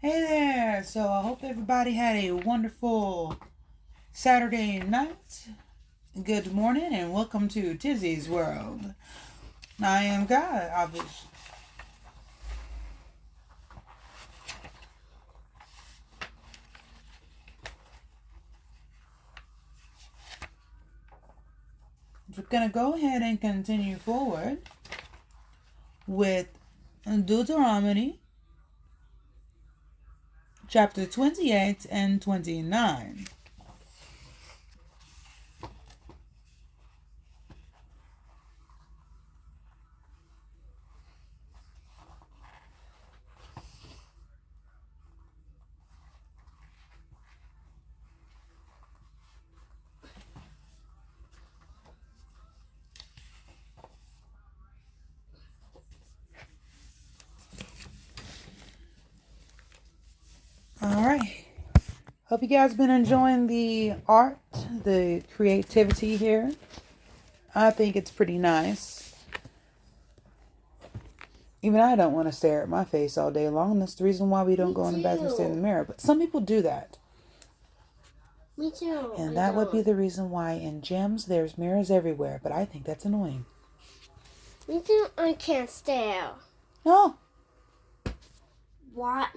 Hey there! So I hope everybody had a wonderful Saturday night. Good morning and welcome to Tizzy's World. I am God, obviously. We're gonna go ahead and continue forward with Deuteronomy chapter 28 and 29. Alright. Hope you guys been enjoying the art, the creativity here. I think it's pretty nice. Even I don't want to stare at my face all day long. That's the reason why we don't go in the bathroom and stare in the mirror. But some people do that. Me too. And that would be the reason why in gyms there's mirrors everywhere. But I think that's annoying. Me too. I can't stare. No. What?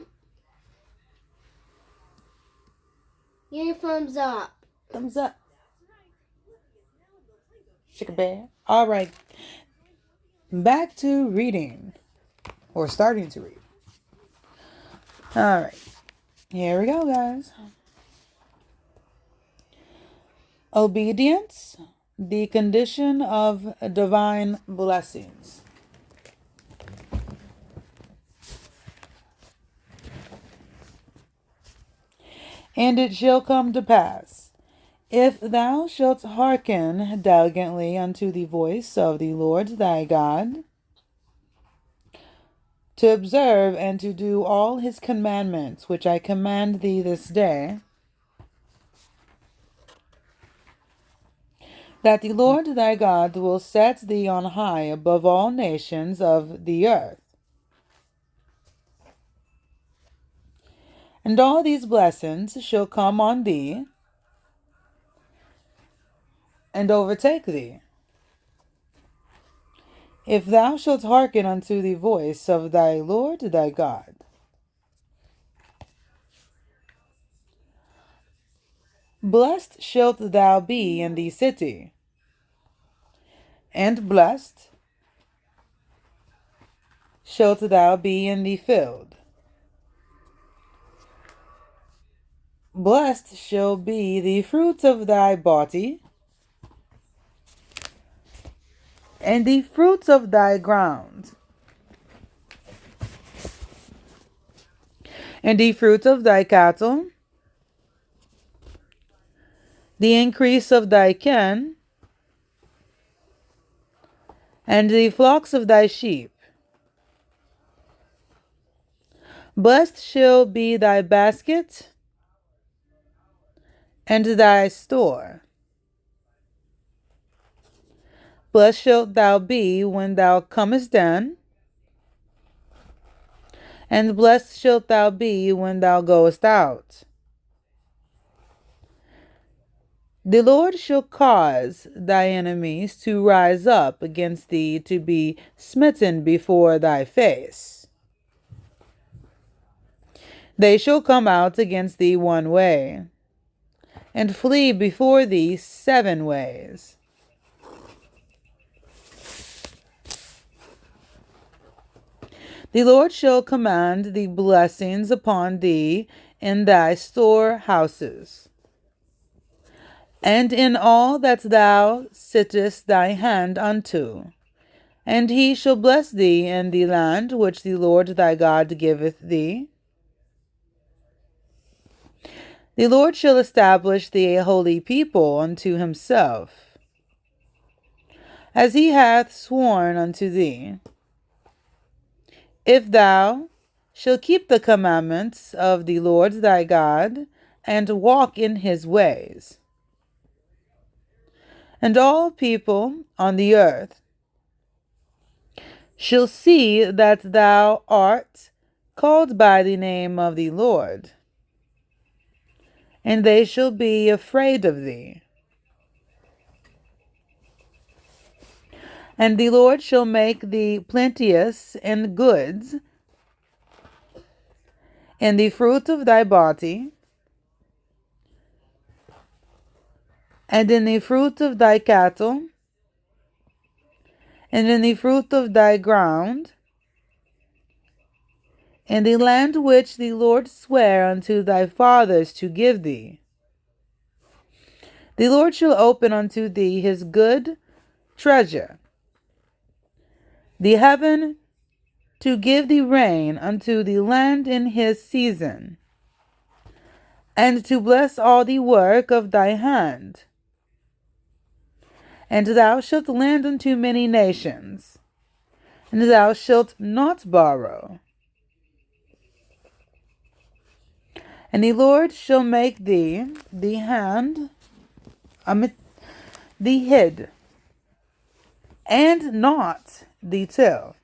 Give your thumbs up. Thumbs up. Shake a bear. All right. Back to reading. Or starting to read. All right. Here we go, guys. Obedience, the condition of divine blessings. And it shall come to pass, if thou shalt hearken diligently unto the voice of the Lord thy God, to observe and to do all his commandments which I command thee this day, that the Lord thy God will set thee on high above all nations of the earth. And all these blessings shall come on thee and overtake thee, if thou shalt hearken unto the voice of thy Lord thy God. Blessed shalt thou be in the city, and blessed shalt thou be in the field. Blessed shall be the fruit of thy body, and the fruits of thy ground, and the fruit of thy cattle, the increase of thy kin, and the flocks of thy sheep. Blessed shall be thy basket and thy store. Blessed shalt thou be when thou comest in, and blessed shalt thou be when thou goest out. The Lord shall cause thy enemies to rise up against thee to be smitten before thy face. They shall come out against thee one way, and flee before thee 7 ways. The Lord shall command the blessings upon thee in thy storehouses, and in all that thou sittest thy hand unto. And he shall bless thee in the land which the Lord thy God giveth thee. The Lord shall establish thee a holy people unto himself, as he hath sworn unto thee. If thou shalt keep the commandments of the Lord thy God, and walk in his ways. And all people on the earth shall see that thou art called by the name of the Lord, and they shall be afraid of thee. And the Lord shall make thee plenteous in goods, in the fruit of thy body, and in the fruit of thy cattle, and in the fruit of thy ground, in the land which the Lord sware unto thy fathers to give thee. The Lord shall open unto thee his good treasure, the heaven, to give thee rain unto the land in his season, and to bless all the work of thy hand. And thou shalt lend unto many nations, and thou shalt not borrow. And the Lord shall make thee the hand, the head, and not the tail.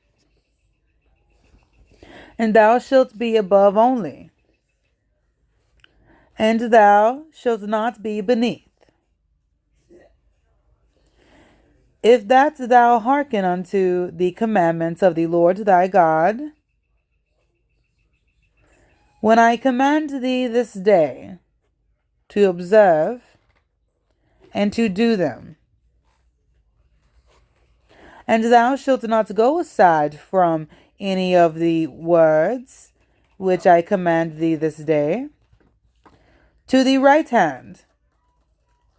And thou shalt be above only, and thou shalt not be beneath. If that thou hearken unto the commandments of the Lord thy God, when I command thee this day to observe and to do them, and thou shalt not go aside from any of the words which I command thee this day, to the right hand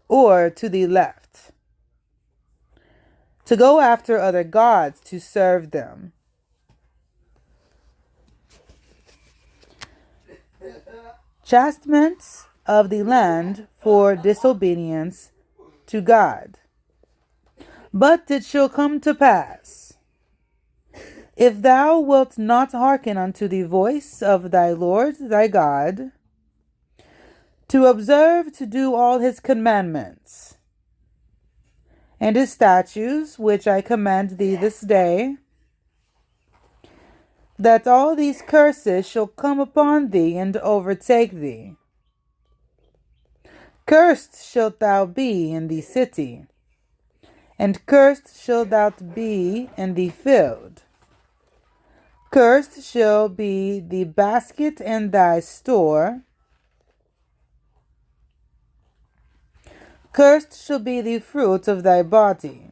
or to the left, to go after other gods to serve them. Chastisement of the land for disobedience to God. But it shall come to pass, if thou wilt not hearken unto the voice of thy Lord thy God, to observe to do all his commandments and his statutes which I command thee this day, that all these curses shall come upon thee and overtake thee. Cursed shalt thou be in the city, and cursed shalt thou be in the field. Cursed shall be the basket and thy store. Cursed shall be the fruit of thy body,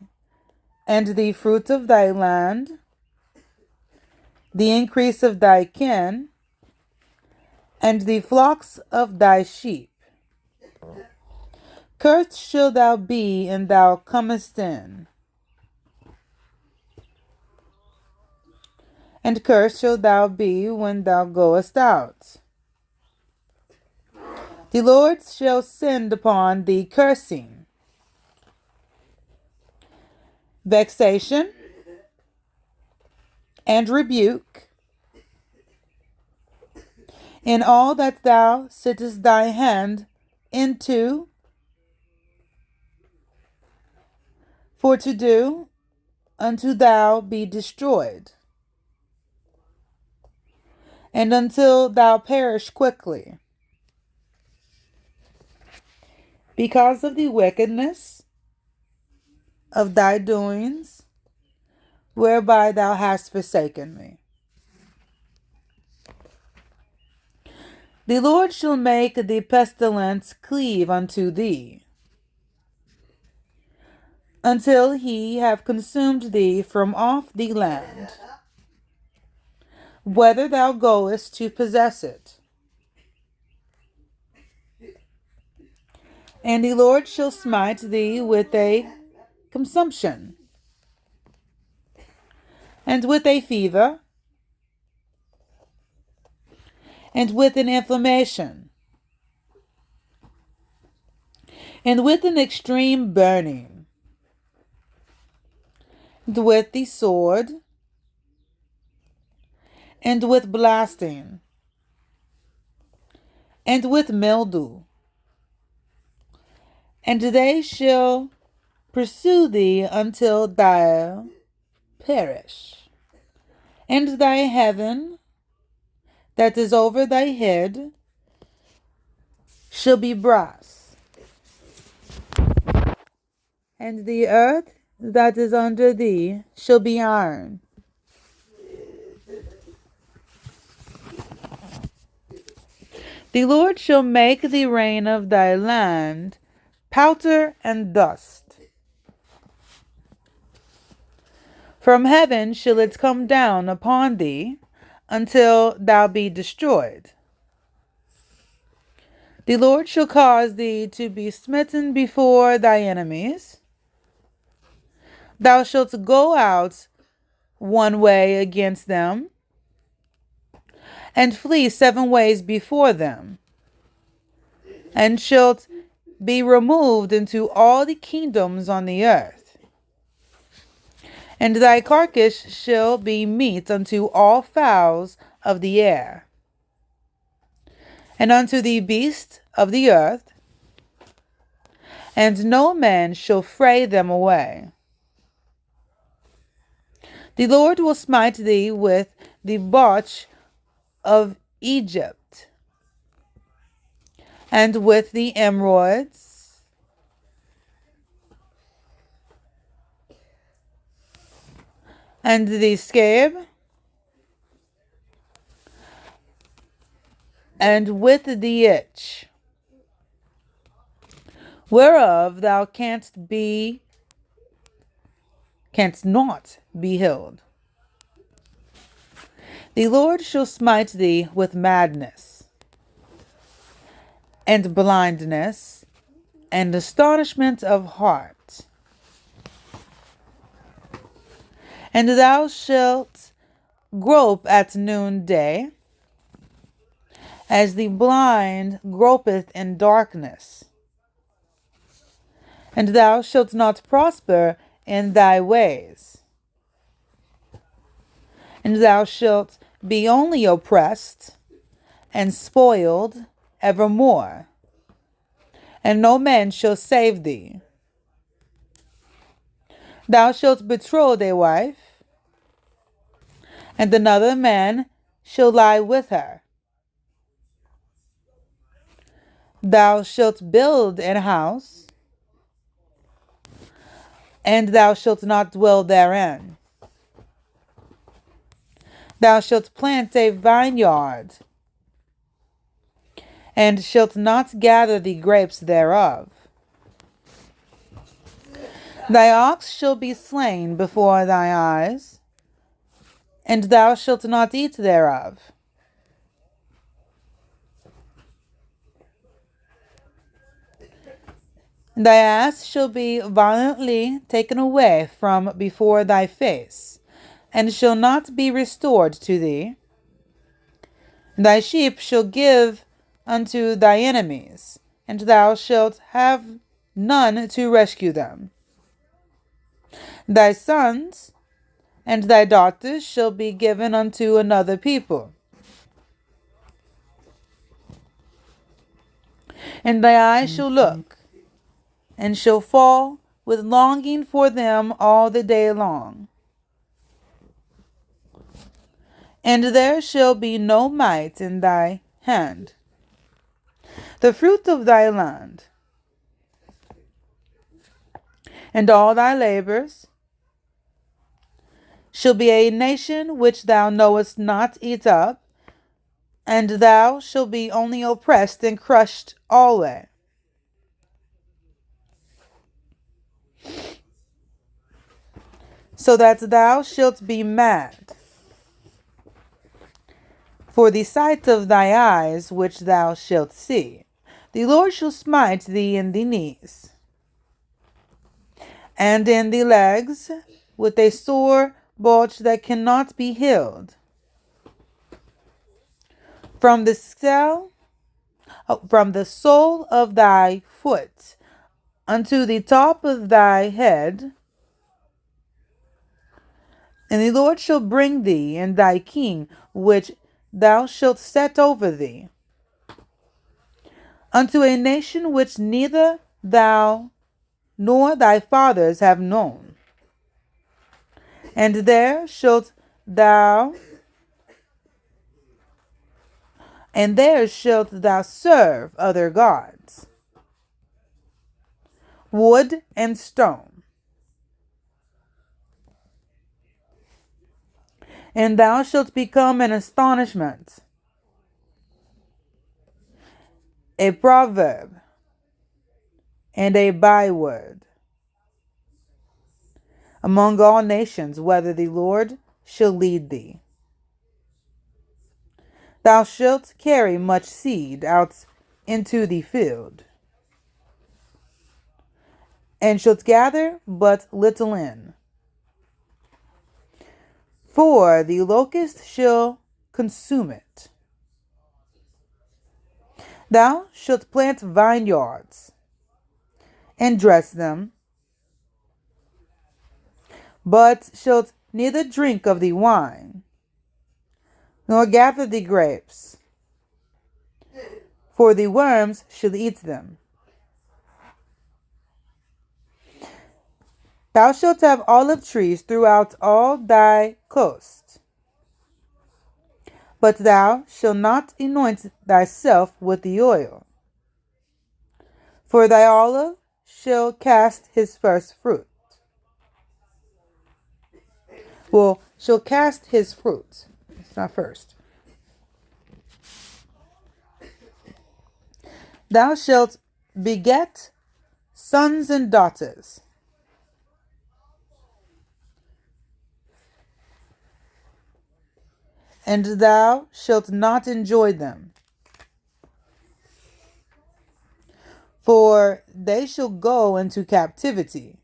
and the fruit of thy land, the increase of thy kin, and the flocks of thy sheep. Cursed shalt thou be, and thou comest in, and cursed shalt thou be when thou goest out. The Lord shall send upon thee cursing, vexation, and rebuke, in all that thou settest thy hand into, for to do, until thou be destroyed, and until thou perish quickly, because of the wickedness of thy doings, whereby thou hast forsaken me. The Lord shall make the pestilence cleave unto thee, until he have consumed thee from off the land, whether thou goest to possess it. And the Lord shall smite thee with a consumption, and with a fever, and with an inflammation, and with an extreme burning, and with the sword, and with blasting, and with mildew. And they shall pursue thee until thou perish, and thy heaven that is over thy head shall be brass, and the earth that is under thee shall be iron. The Lord shall make the rain of thy land powder and dust. From heaven shall it come down upon thee until thou be destroyed. The Lord shall cause thee to be smitten before thy enemies. Thou shalt go out one way against them, and flee 7 ways before them, and shalt be removed into all the kingdoms on the earth. And thy carcass shall be meat unto all fowls of the air, and unto the beasts of the earth, and no man shall fray them away. The Lord will smite thee with the botch of Egypt, and with the emerods, and the scab, and with the itch, whereof thou canst not be healed. The Lord shall smite thee with madness, and blindness, and astonishment of heart. And thou shalt grope at noonday, as the blind gropeth in darkness. And thou shalt not prosper in thy ways. And thou shalt be only oppressed and spoiled evermore, and no man shall save thee. Thou shalt betroth a wife, and another man shall lie with her. Thou shalt build an house, and thou shalt not dwell therein. Thou shalt plant a vineyard, and shalt not gather the grapes thereof. Thy ox shall be slain before thy eyes, and thou shalt not eat thereof. Thy ass shall be violently taken away from before thy face, and shall not be restored to thee. Thy sheep shall give unto thy enemies, and thou shalt have none to rescue them. Thy sons and thy daughters shall be given unto another people, and thy eyes shall look, and shall fall with longing for them all the day long. And there shall be no might in thy hand. The fruit of thy land, and all thy labors, shall be a nation which thou knowest not eat up, and thou shalt be only oppressed and crushed alway. So that thou shalt be mad for the sight of thy eyes which thou shalt see. The Lord shall smite thee in the knees, and in the legs, with a sore bulge that cannot be healed. From the sole of thy foot unto the top of thy head. And the Lord shall bring thee and thy king, which thou shalt set over thee, unto a nation which neither thou nor thy fathers have known. And there shalt thou and there shalt thou serve other gods, wood and stone. And thou shalt become an astonishment, a proverb, and a byword among all nations, whether the Lord shall lead thee. Thou shalt carry much seed out into the field, and shalt gather but little in. For the locust shall consume it. Thou shalt plant vineyards, and dress them, but shalt neither drink of the wine, nor gather the grapes, for the worms shall eat them. Thou shalt have olive trees throughout all thy coast, but thou shalt not anoint thyself with the oil, for thy olive shall cast his first fruit. Well, shall cast his fruit. It's not first. Thou shalt beget sons and daughters, and thou shalt not enjoy them, for they shall go into captivity.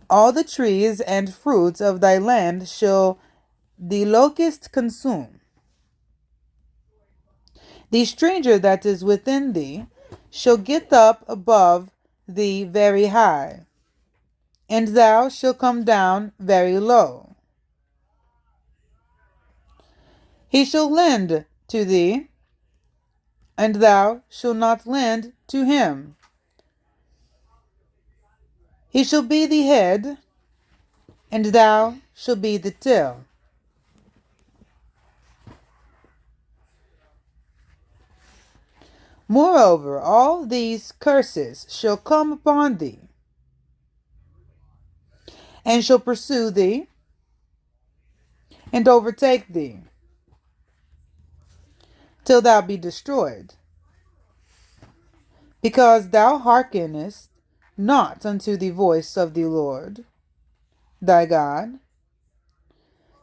All the trees and fruits of thy land shall the locust consume. The stranger that is within thee shall get up above thee very high, and thou shalt come down very low. He shall lend to thee, and thou shalt not lend to him. He shall be the head, and thou shalt be the tail. Moreover, all these curses shall come upon thee, and shall pursue thee, and overtake thee, till thou be destroyed, because thou hearkenest not unto the voice of the Lord thy God,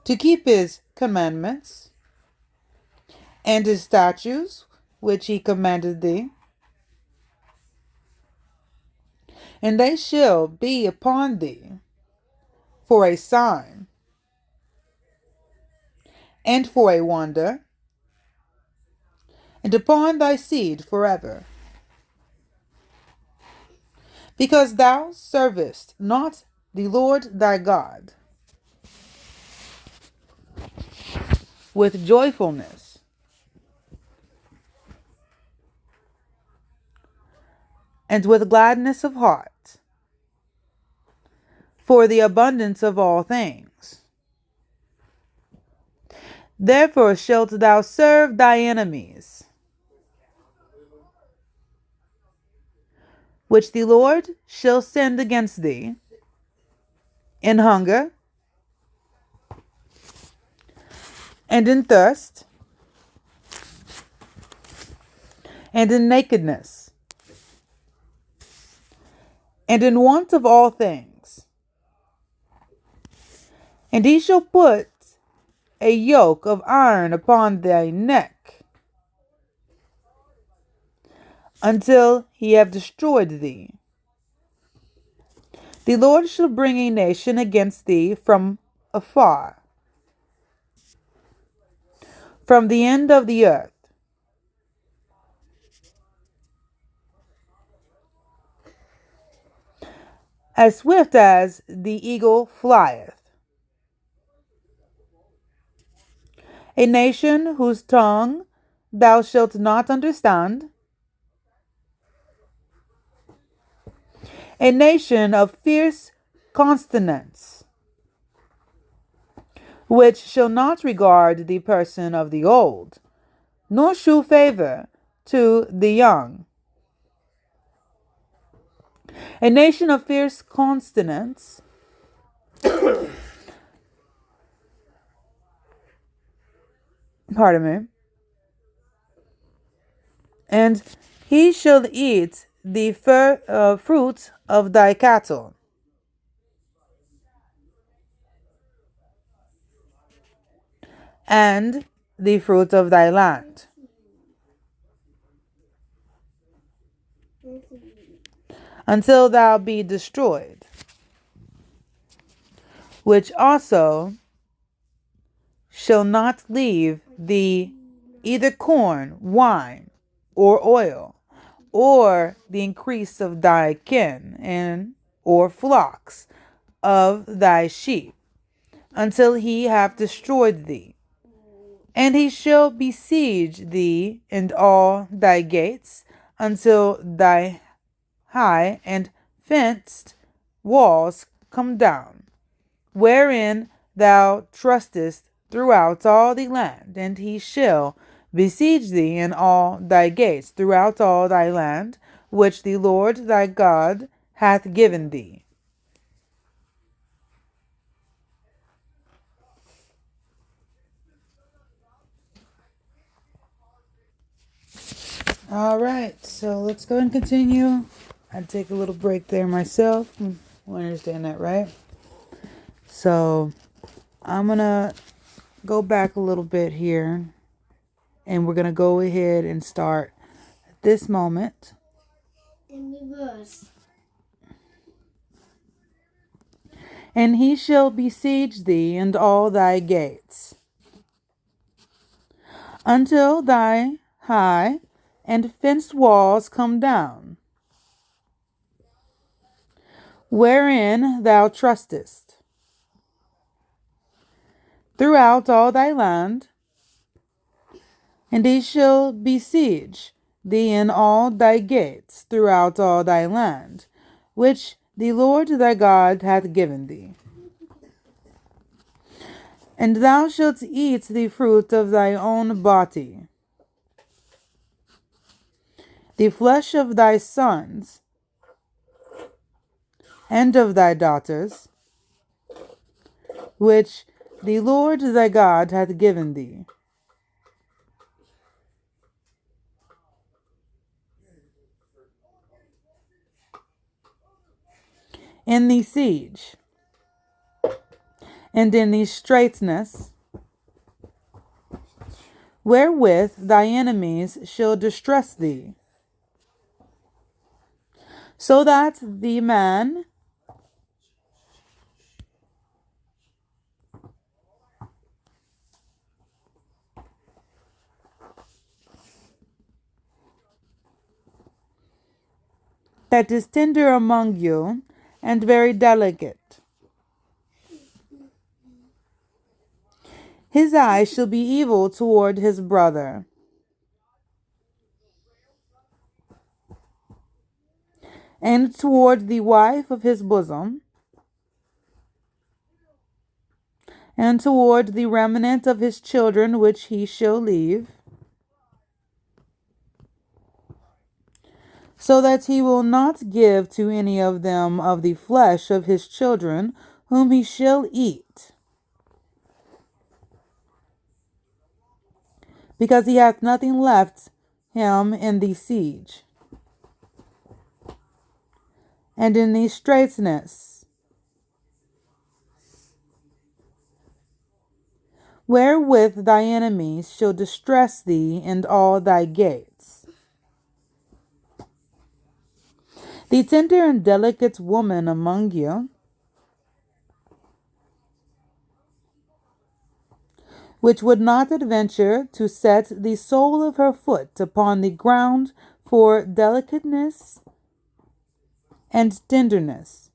to keep his commandments and his statutes which he commanded thee. And they shall be upon thee for a sign, and for a wonder, and upon thy seed forever. Because thou servest not the Lord thy God with joyfulness, and with gladness of heart, for the abundance of all things. Therefore shalt thou serve thy enemies, which the Lord shall send against thee, in hunger, and in thirst, and in nakedness, and in want of all things. And he shall put a yoke of iron upon thy neck, until he have destroyed thee. The Lord shall bring a nation against thee from afar, from the end of the earth, as swift as the eagle flieth. A nation whose tongue thou shalt not understand, a nation of fierce consonants, which shall not regard the person of the old, nor shew favor to the young. A nation of fierce consonants, pardon me, and he shall eat the fruit of thy cattle, and the fruit of thy land, until thou be destroyed, which also shall not leave thee either corn, wine, or oil, or the increase of thy kin, and or flocks of thy sheep, until he have destroyed thee. And he shall besiege thee in all thy gates, until thy high and fenced walls come down, wherein thou trustest throughout all the land. And he shall besiege thee in all thy gates throughout all thy land, which the Lord thy God hath given thee. All right, so let's go and continue. I'd take a little break there myself. I understand that, right? So I'm going to go back a little bit here, and we're going to go ahead and start at this moment. In reverse. And he shall besiege thee in all thy gates, until thy high and fenced walls come down, wherein thou trustest, throughout all thy land. And he shall besiege thee in all thy gates throughout all thy land, which the Lord thy God hath given thee. And thou shalt eat the fruit of thy own body, the flesh of thy sons and of thy daughters, which the Lord thy God hath given thee. In the siege, and in the straitness, wherewith thy enemies shall distress thee, so that the man that is tender among you and very delicate, his eye shall be evil toward his brother, and toward the wife of his bosom, and toward the remnant of his children which he shall leave, so that he will not give to any of them of the flesh of his children whom he shall eat, because he hath nothing left him in the siege, and in the straitness, wherewith thy enemies shall distress thee in all thy gates. The tender and delicate woman among you, which would not adventure to set the sole of her foot upon the ground for delicateness and tenderness,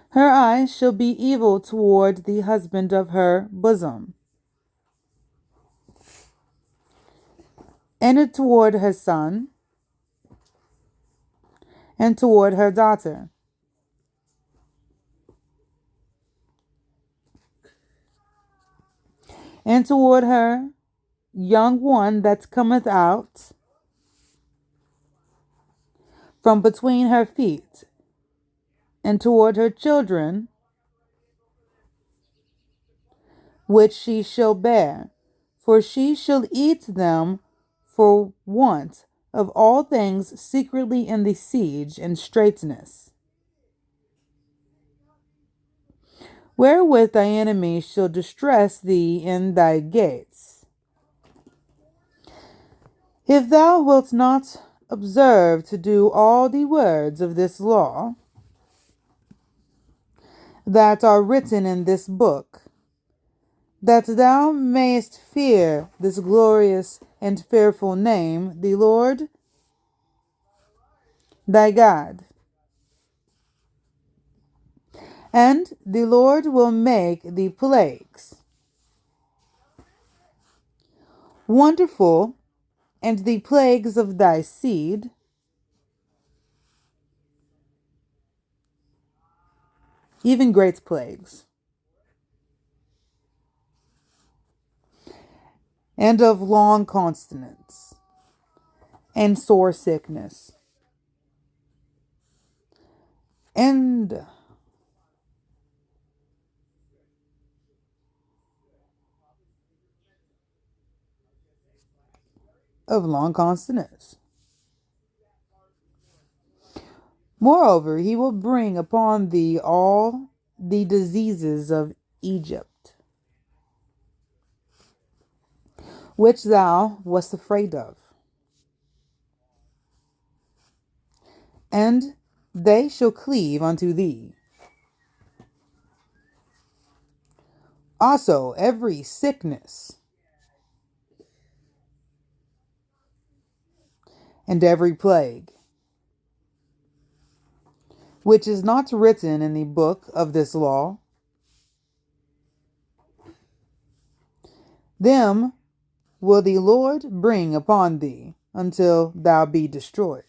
her eye shall be evil toward the husband of her bosom, and toward her son, and toward her daughter. and toward her young one that cometh out from between her feet, and toward her children which she shall bear, for she shall eat them for want of all things secretly in the siege and straitness, wherewith thy enemies shall distress thee in thy gates. If thou wilt not observe to do all the words of this law that are written in this book, that thou mayest fear this glorious and fearful name, the Lord thy God. And the Lord will make the plagues wonderful, and the plagues of thy seed, even great plagues, and of long continence, and sore sickness, and of long continence. Moreover, he will bring upon thee all the diseases of Egypt, which thou wast afraid of, and they shall cleave unto thee. Also every sickness and every plague, which is not written in the book of this law, them will the Lord bring upon thee until thou be destroyed.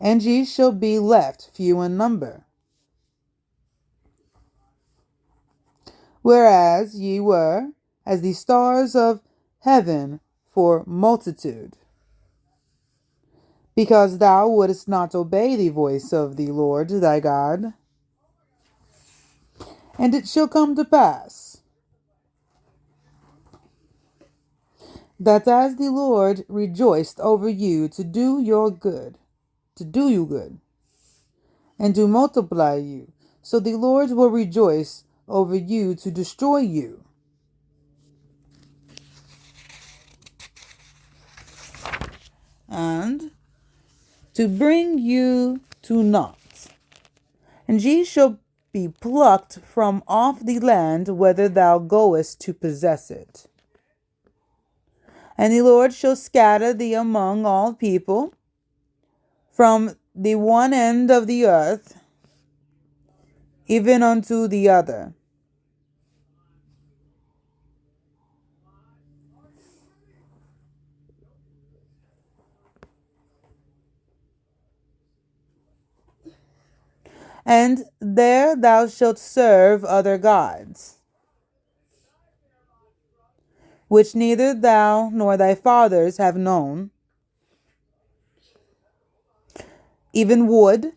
And ye shall be left few in number, whereas ye were as the stars of heaven for multitude, because thou wouldest not obey the voice of the Lord thy God. And it shall come to pass that as the Lord rejoiced over you to do you good, and to multiply you, so the Lord will rejoice over you to destroy you. And to bring you to naught. And ye shall be plucked from off the land whither thou goest to possess it. And the Lord shall scatter thee among all people, from the one end of the earth even unto the other. And there thou shalt serve other gods, which neither thou nor thy fathers have known, even wood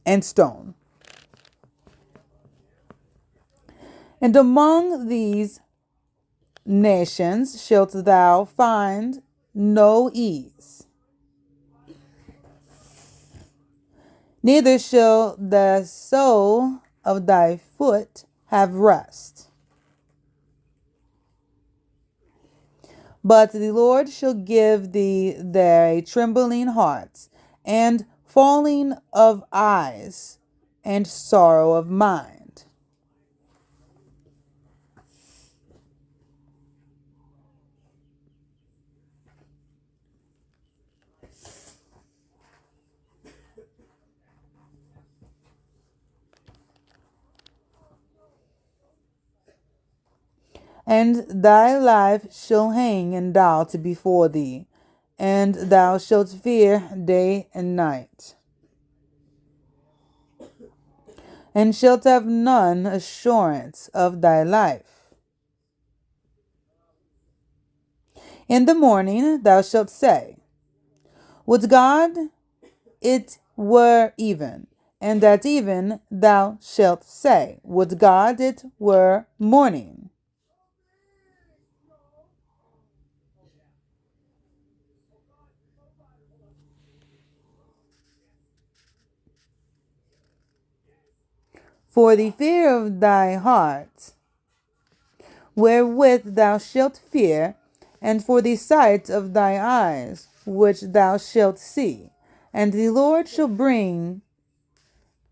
and stone. And among these nations shalt thou find no ease, neither shall the sole of thy foot have rest. But the Lord shall give thee there a trembling heart, and falling of eyes, and sorrow of mind. And thy life shall hang in doubt before thee, and thou shalt fear day and night. and shalt have none assurance of thy life. In the morning thou shalt say, Would God it were even, and at even thou shalt say, Would God it were morning. For the fear of thy heart, wherewith thou shalt fear, and for the sight of thy eyes, which thou shalt see, and the Lord shall bring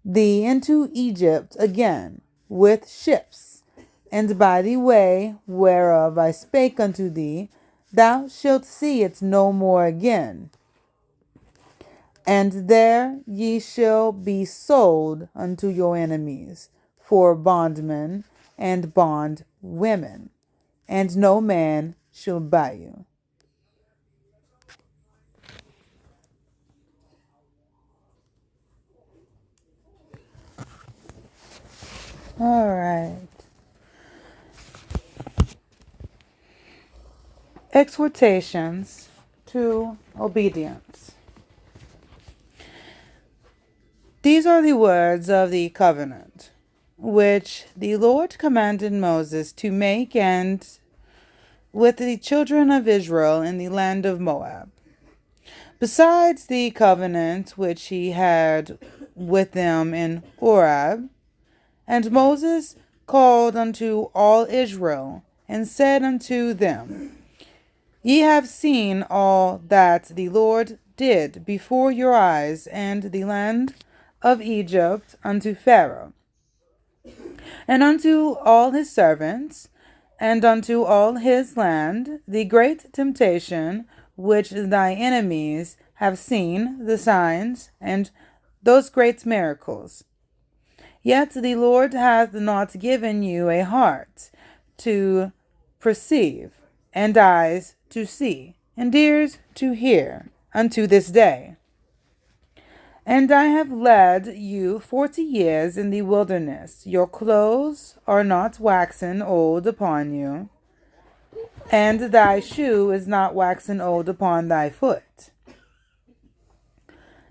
thee into Egypt again with ships, and by the way whereof I spake unto thee, thou shalt see it no more again. And there ye shall be sold unto your enemies for bondmen and bondwomen, and no man shall buy you. All right. Exhortations to obedience. These are the words of the covenant, which the Lord commanded Moses to make and with the children of Israel in the land of Moab. Besides the covenant which he had with them in Horeb, and Moses called unto all Israel, and said unto them, Ye have seen all that the Lord did before your eyes in the land of Egypt unto Pharaoh, and unto all his servants, and unto all his land, the great temptation which thy enemies have seen, the signs, and those great miracles. Yet the Lord hath not given you a heart to perceive, and eyes to see, and ears to hear, unto this day. And I have led you 40 years in the wilderness. Your clothes are not waxen old upon you, and thy shoe is not waxen old upon thy foot.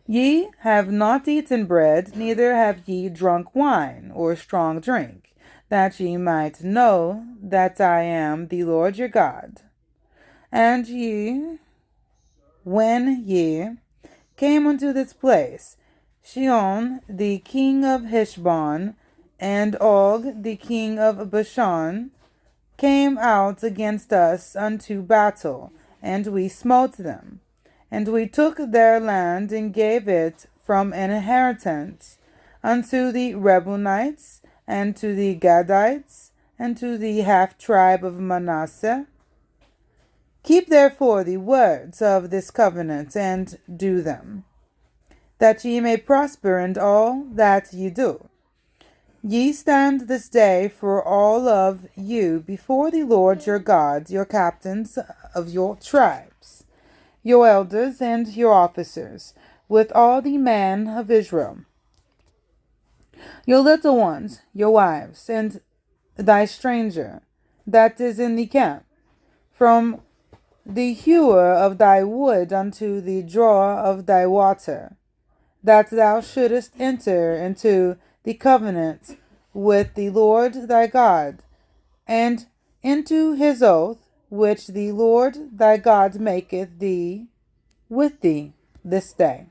Ye have not eaten bread, neither have ye drunk wine or strong drink, that ye might know that I am the Lord your God. And ye, when ye came unto this place, Sihon the king of Heshbon and Og the king of Bashan came out against us unto battle, and we smote them. And we took their land and gave it from an inheritance unto the Reubenites, and to the Gadites, and to the half tribe of Manasseh. Keep therefore the words of this covenant, and do them, that ye may prosper in all that ye do. Ye stand this day for all of you before the Lord your God, your captains of your tribes, your elders and your officers, with all the men of Israel, your little ones, your wives, and thy stranger that is in the camp, from the hewer of thy wood unto the drawer of thy water, that thou shouldest enter into the covenant with the Lord thy God, and into his oath which the Lord thy God maketh thee with thee this day.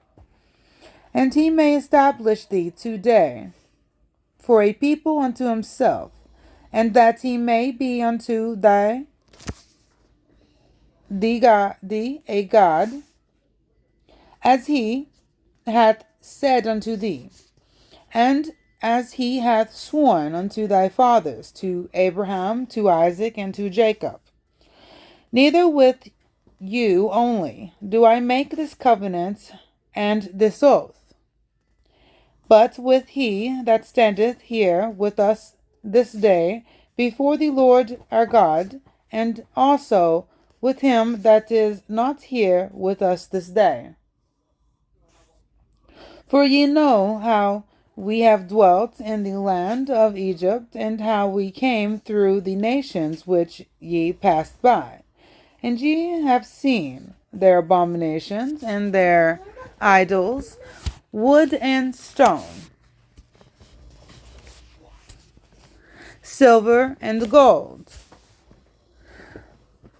And he may establish thee today for a people unto himself, and that he may be unto thee a God, as he hath said unto thee, and as he hath sworn unto thy fathers, to Abraham, to Isaac, and to Jacob. Neither with you only do I make this covenant and this oath, but with he that standeth here with us this day before the Lord our God, and also with him that is not here with us this day. For ye know how we have dwelt in the land of Egypt, and how we came through the nations which ye passed by. And ye have seen their abominations and their idols, wood and stone, silver and gold,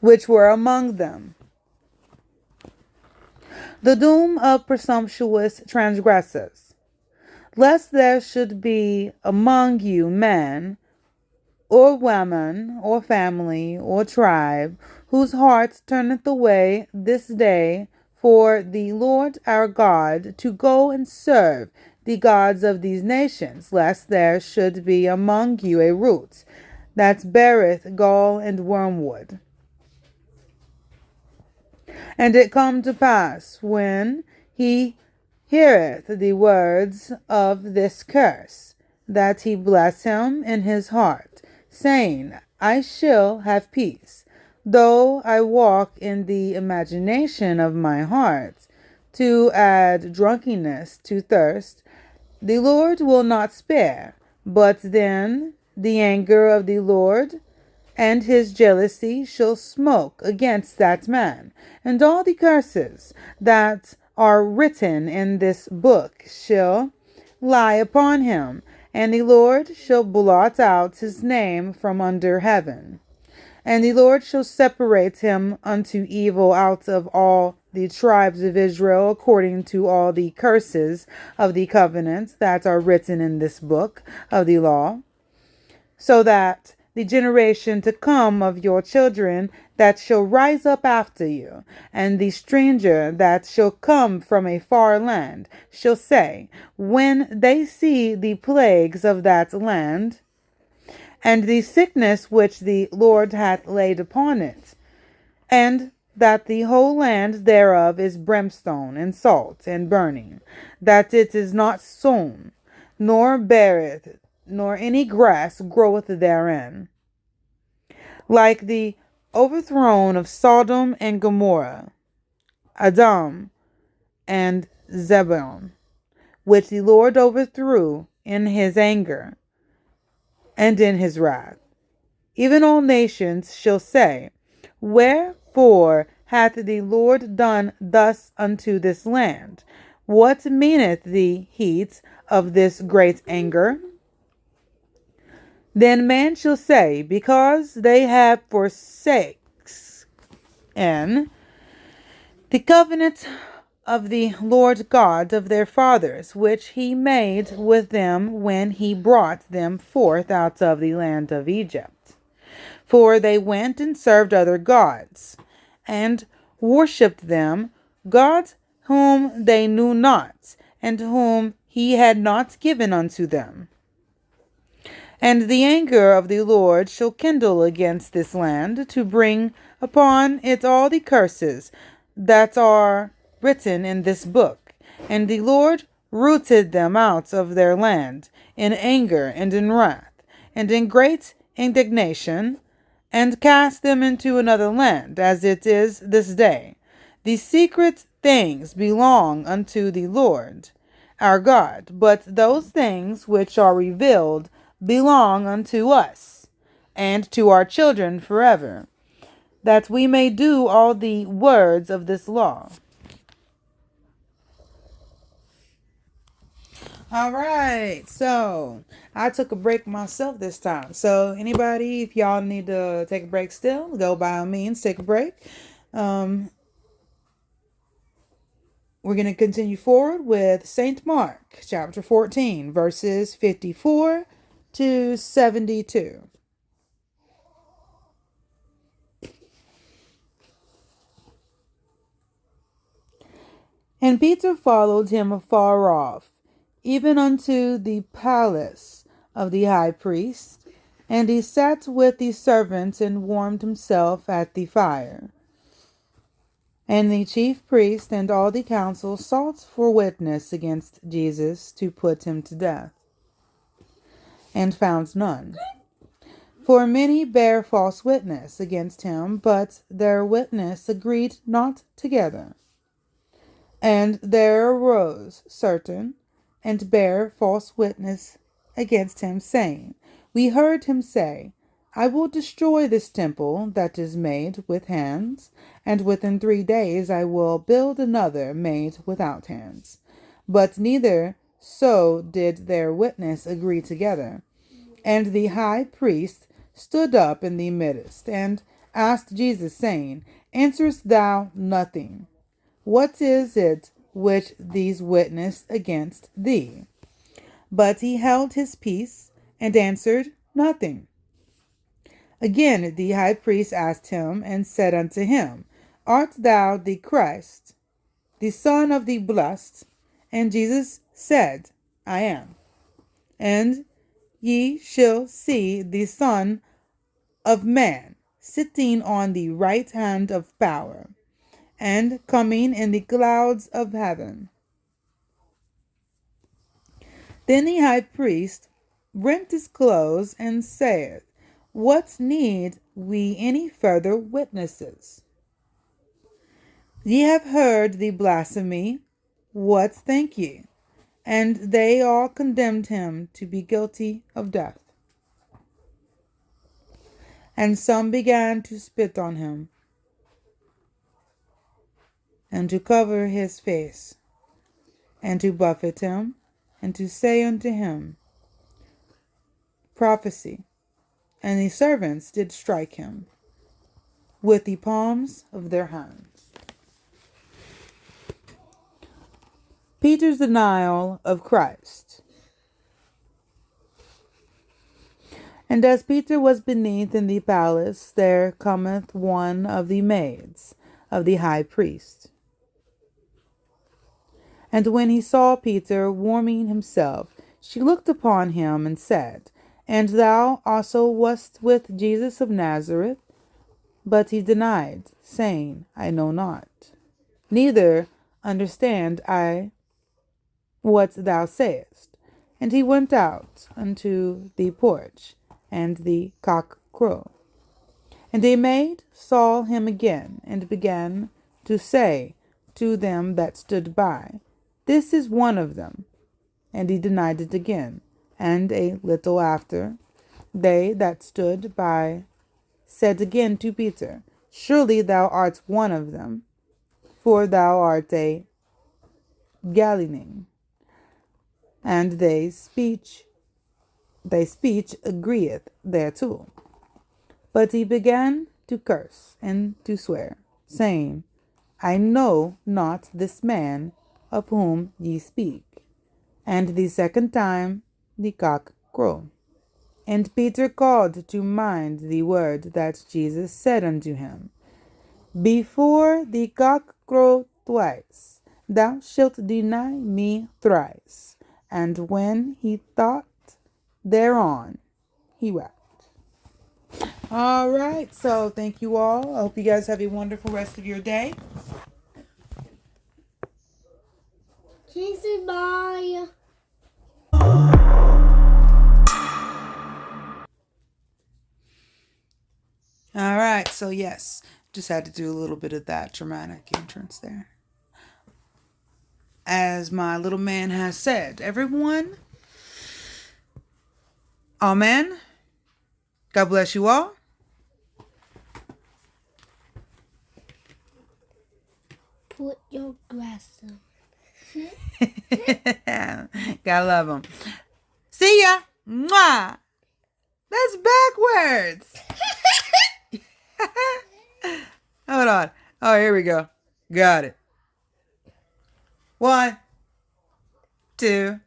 which were among them. The doom of presumptuous transgressors, lest there should be among you man, or woman, or family, or tribe, whose heart turneth away this day for the Lord our God to go and serve the gods of these nations, lest there should be among you a root that beareth gall and wormwood. And it come to pass, when he heareth the words of this curse, that he bless him in his heart, saying, I shall have peace, though I walk in the imagination of my heart, to add drunkenness to thirst. The Lord will not spare, but then the anger of the Lord and his jealousy shall smoke against that man, and all the curses that are written in this book shall lie upon him, and the Lord shall blot out his name from under heaven. And the Lord shall separate him unto evil out of all the tribes of Israel, according to all the curses of the covenants that are written in this book of the law, so that the generation to come of your children that shall rise up after you, and the stranger that shall come from a far land, shall say, when they see the plagues of that land, and the sickness which the Lord hath laid upon it, and that the whole land thereof is brimstone and salt and burning, that it is not sown, nor beareth, nor any grass groweth therein, like the overthrown of Sodom and Gomorrah, Adam and Zebulun, which the Lord overthrew in his anger and in his wrath. Even all nations shall say, wherefore hath the Lord done thus unto this land? What meaneth the heat of this great anger? Then man shall say, because they have forsaken the covenant of the Lord God of their fathers, which he made with them when he brought them forth out of the land of Egypt. For they went and served other gods, and worshipped them, gods whom they knew not, and whom he had not given unto them. And the anger of the Lord shall kindle against this land, to bring upon it all the curses that are written in this book. And the Lord rooted them out of their land in anger and in wrath, and in great indignation, and cast them into another land, as it is this day. The secret things belong unto the Lord our God, but those things which are revealed belong unto us, and to our children forever, that we may do all the words of this law. All right, so I took a break myself this time. So anybody, if y'all need to take a break still, go by all means, take a break. We're going to continue forward with St. Mark, chapter 14, verses 54 to 72. And Peter followed him afar off, even unto the palace of the high priest, and he sat with the servants and warmed himself at the fire. And the chief priest and all the council sought for witness against Jesus to put him to death, and found none. For many bare false witness against him, but their witness agreed not together. And there arose certain and bear false witness against him, saying, We heard him say, I will destroy this temple that is made with hands, and within 3 days I will build another made without hands. But neither so did their witness agree together. And the high priest stood up in the midst, and asked Jesus, saying, Answerest thou nothing? What is it which these witness against thee? But he held his peace, and answered nothing. Again the high priest asked him, and said unto him, Art thou the Christ, the Son of the Blessed? And Jesus said, I am. And ye shall see the Son of Man sitting on the right hand of power, and coming in the clouds of heaven. Then the high priest rent his clothes, and saith, What need we any further witnesses? Ye have heard the blasphemy. What think ye? And they all condemned him to be guilty of death. And some began to spit on him, and to cover his face, and to buffet him, and to say unto him, Prophesy. And the servants did strike him with the palms of their hands. Peter's denial of Christ. And as Peter was beneath in the palace, there cometh one of the maids of the high priest. And when he saw Peter warming himself, she looked upon him and said, And thou also wast with Jesus of Nazareth? But he denied, saying, I know not, neither understand I what thou sayest. And he went out unto the porch, and the cock crowed. And a maid saw him again, and began to say to them that stood by, This is one of them. And he denied it again. And a little after, they that stood by said again to Peter, Surely thou art one of them, for thou art a Galilean. And their speech agreeth thereto. But he began to curse and to swear, saying, I know not this man of whom ye speak. And the second time the cock crowed. And Peter called to mind the word that Jesus said unto him, Before the cock crow twice, thou shalt deny me thrice. And when he thought thereon, he wept. All right, so thank you all. I hope you guys have a wonderful rest of your day. Jesus, bye. All right, so yes, just had to do a little bit of that dramatic entrance there. As my little man has said, everyone, amen. God bless you all. Put your glass on. Gotta love them. See ya. Mwah. That's backwards. Hold on. Oh, here we go. Got it. 1, 2,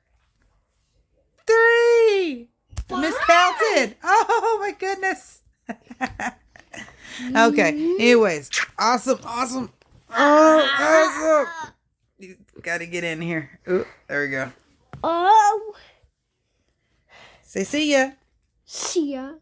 3. Miscounted. Oh my goodness. Okay. Anyways, awesome. Oh, awesome. You gotta get in here. Ooh, there we go. Oh. Say see ya. See ya.